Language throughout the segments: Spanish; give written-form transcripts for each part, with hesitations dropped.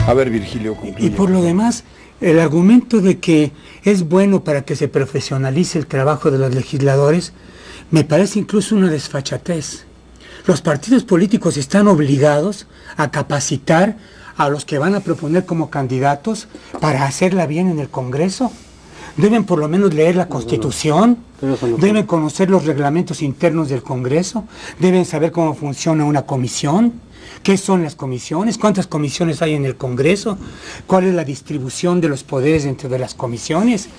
A ver, Virgilio, concluye. Y por lo demás, el argumento de que es bueno para que se profesionalice el trabajo de los legisladores, me parece incluso una desfachatez. Los partidos políticos están obligados a capacitar a los que van a proponer como candidatos para hacerla bien en el Congreso. Deben por lo menos leer la Constitución, deben conocer los reglamentos internos del Congreso, deben saber cómo funciona una comisión, qué son las comisiones, cuántas comisiones hay en el Congreso, cuál es la distribución de los poderes dentro de las comisiones,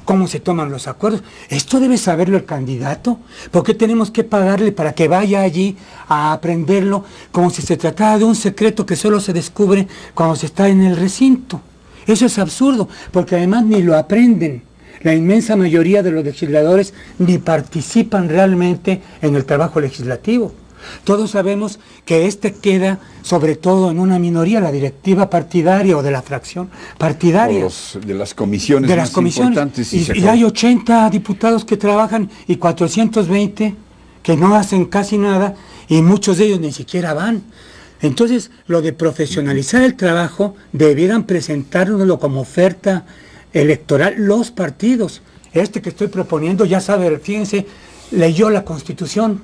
cómo se toman los acuerdos. Esto debe saberlo el candidato. ¿Por qué tenemos que pagarle para que vaya allí a aprenderlo como si se tratara de un secreto que solo se descubre cuando se está en el recinto? Eso es absurdo, porque además ni lo aprenden. La inmensa mayoría de los legisladores ni participan realmente en el trabajo legislativo. Todos sabemos que este queda sobre todo en una minoría, la directiva partidaria o de la fracción partidaria. De las comisiones más importantes. Y hay 80 diputados que trabajan y 420 que no hacen casi nada y muchos de ellos ni siquiera van. Entonces, lo de profesionalizar el trabajo, debieran presentárnoslo como oferta electoral los partidos. Este que estoy proponiendo, ya sabe, fíjense, leyó la Constitución.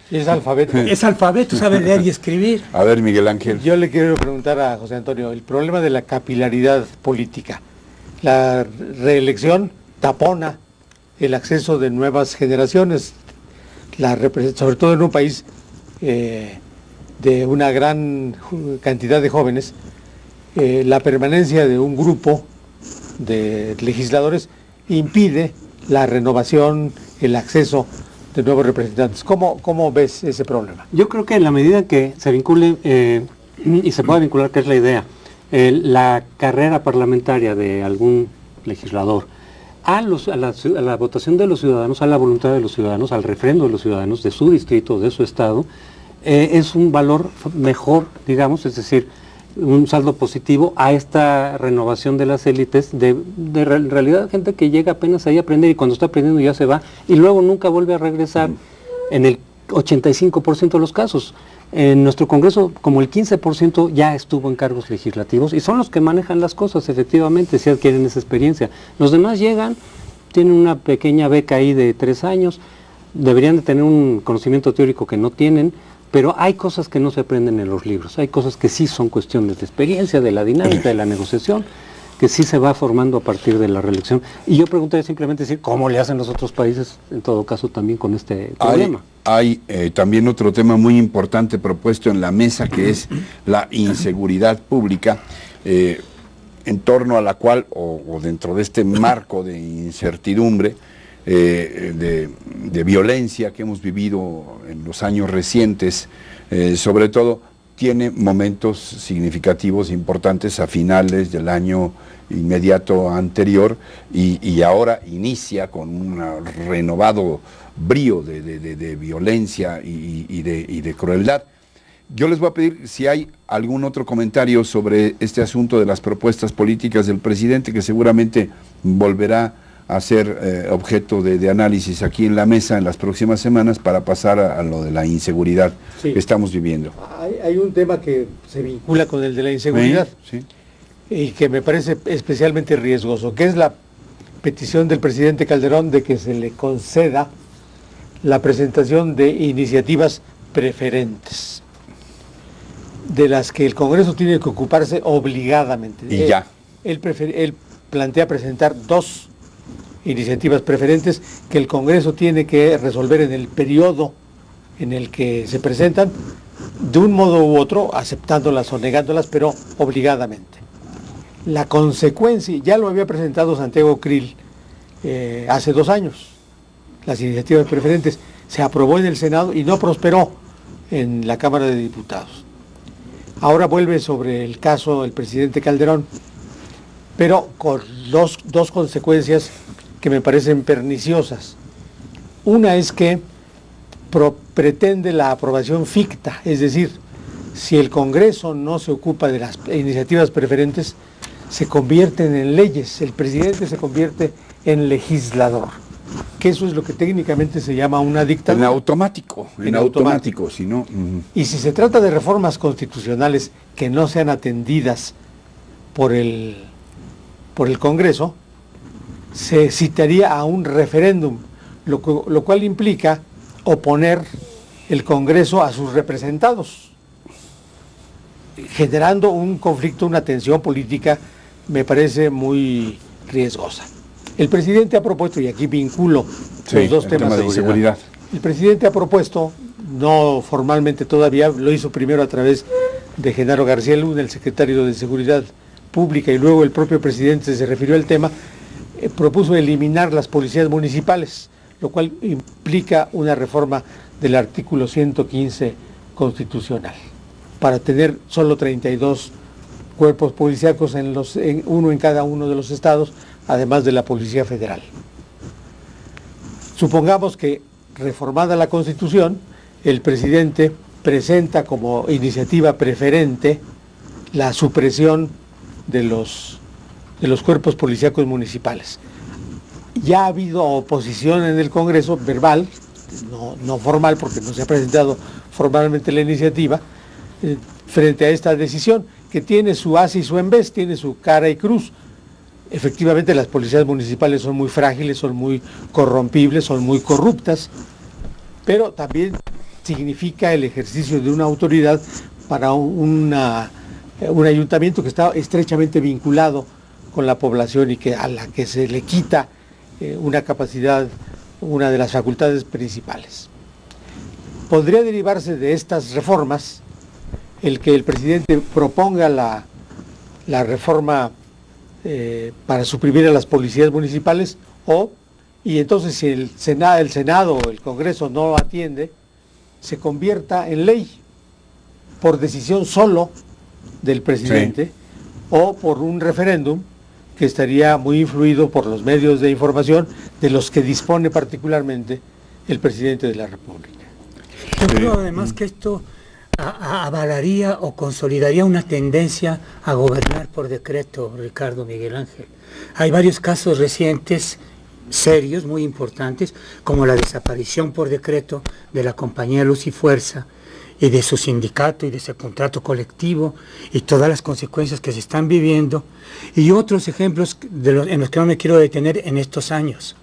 Es alfabeto. Es alfabeto, sabe leer y escribir. A ver, Miguel Ángel. Yo le quiero preguntar a José Antonio, el problema de la capilaridad política. La reelección tapona el acceso de nuevas generaciones, sobre todo en un país de una gran cantidad de jóvenes. La permanencia de un grupo de legisladores impide la renovación, el acceso de nuevos representantes. ¿Cómo ves ese problema? Yo creo que en la medida que se vincule, y se pueda vincular, que es la idea, la carrera parlamentaria de algún legislador a la votación de los ciudadanos, a la voluntad de los ciudadanos, al refrendo de los ciudadanos, de su distrito, de su estado, es un valor mejor, digamos, es decir, un saldo positivo a esta renovación de las élites, en realidad gente que llega apenas ahí a aprender y cuando está aprendiendo ya se va y luego nunca vuelve a regresar en el 85% de los casos. En nuestro Congreso como el 15% ya estuvo en cargos legislativos y son los que manejan las cosas efectivamente, si adquieren esa experiencia. Los demás llegan, tienen una pequeña beca ahí de 3 años, deberían de tener un conocimiento teórico que no tienen, pero hay cosas que no se aprenden en los libros, hay cosas que sí son cuestiones de experiencia, de la dinámica, de la negociación, que sí se va formando a partir de la reelección. Y yo preguntaría simplemente decir, ¿cómo le hacen los otros países, en todo caso, también con este problema? Hay también otro tema muy importante propuesto en la mesa, que es la inseguridad pública, en torno a la cual, o dentro de este marco de incertidumbre, de violencia que hemos vivido en los años recientes, sobre todo, tiene momentos significativos importantes a finales del año inmediato anterior y ahora inicia con un renovado brío de violencia y de crueldad. Yo les voy a pedir si hay algún otro comentario sobre este asunto de las propuestas políticas del presidente, que seguramente volverá a ser objeto de análisis aquí en la mesa en las próximas semanas para pasar a lo de la inseguridad que estamos viviendo. Hay un tema que se vincula con el de la inseguridad y que me parece especialmente riesgoso, que es la petición del presidente Calderón de que se le conceda la presentación de iniciativas preferentes, de las que el Congreso tiene que ocuparse obligadamente. Y ya. Él plantea presentar 2 iniciativas preferentes que el Congreso tiene que resolver en el periodo en el que se presentan, de un modo u otro, aceptándolas o negándolas, pero obligadamente. La consecuencia, ya lo había presentado Santiago Krill hace 2 años, las iniciativas preferentes, se aprobó en el Senado y no prosperó en la Cámara de Diputados. Ahora vuelve sobre el caso del presidente Calderón, pero con dos consecuencias que me parecen perniciosas. Una es que pretende la aprobación ficta, es decir, si el Congreso no se ocupa de las iniciativas preferentes, se convierten en leyes, el presidente se convierte en legislador. que eso es lo que técnicamente se llama una dictadura. En automático, si no... Y si se trata de reformas constitucionales que no sean atendidas por el Congreso, se citaría a un referéndum, lo cual implica oponer el Congreso a sus representados, generando un conflicto, una tensión política, me parece muy riesgosa. El presidente ha propuesto, y aquí vinculo los dos temas de seguridad. El presidente ha propuesto, no formalmente todavía, lo hizo primero a través de Genaro García Luna, el secretario de Seguridad Pública, y luego el propio presidente se refirió al tema, propuso eliminar las policías municipales, lo cual implica una reforma del artículo 115 constitucional, para tener solo 32 cuerpos policíacos uno en cada uno de los estados, además de la Policía Federal. Supongamos que, reformada la Constitución, el presidente presenta como iniciativa preferente la supresión de los cuerpos policíacos municipales. Ya ha habido oposición en el Congreso, verbal, no formal, porque no se ha presentado formalmente la iniciativa, frente a esta decisión, que tiene su as y su en vez, tiene su cara y cruz. Efectivamente, las policías municipales son muy frágiles, son muy corrompibles, son muy corruptas, pero también significa el ejercicio de una autoridad para un ayuntamiento que está estrechamente vinculado con la población y a la que se le quita una capacidad, una de las facultades principales. Podría derivarse de estas reformas el que el presidente proponga la reforma para suprimir a las policías municipales, y entonces si el Senado o el Congreso no lo atiende, se convierta en ley por decisión solo del presidente, sí, o por un referéndum que estaría muy influido por los medios de información de los que dispone particularmente el presidente de la República. Yo creo además que esto avalaría o consolidaría una tendencia a gobernar por decreto, Ricardo, Miguel Ángel. Hay varios casos recientes, serios, muy importantes, como la desaparición por decreto de la compañía Luz y Fuerza y de su sindicato y de ese contrato colectivo y todas las consecuencias que se están viviendo, y otros ejemplos en los que no me quiero detener en estos años.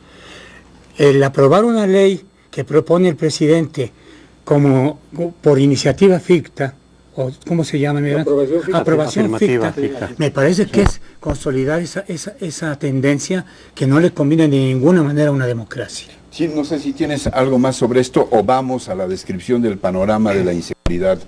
El aprobar una ley que propone el presidente como por iniciativa ficta, o ¿cómo se llama? Aprobación ficta. Me parece que es consolidar esa tendencia que no le conviene de ninguna manera a una democracia. Sí, no sé si tienes algo más sobre esto o vamos a la descripción del panorama de la inseguridad.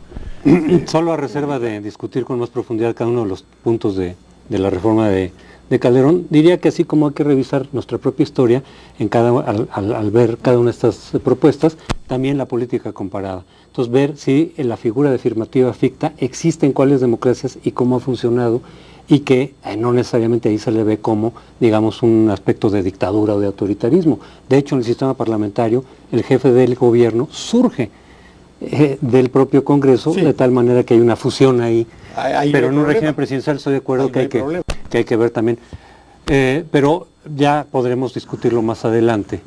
Solo a reserva de discutir con más profundidad cada uno de los puntos de la reforma de Calderón, diría que así como hay que revisar nuestra propia historia al ver cada una de estas propuestas, también la política comparada. Entonces ver si la figura de afirmativa ficta existe en cuáles democracias y cómo ha funcionado, y que no necesariamente ahí se le ve como, digamos, un aspecto de dictadura o de autoritarismo. De hecho, en el sistema parlamentario, el jefe del gobierno surge del propio Congreso, sí, de tal manera que hay una fusión ahí. Pero en un régimen presidencial estoy de acuerdo que hay que ver también. Pero ya podremos discutirlo más adelante.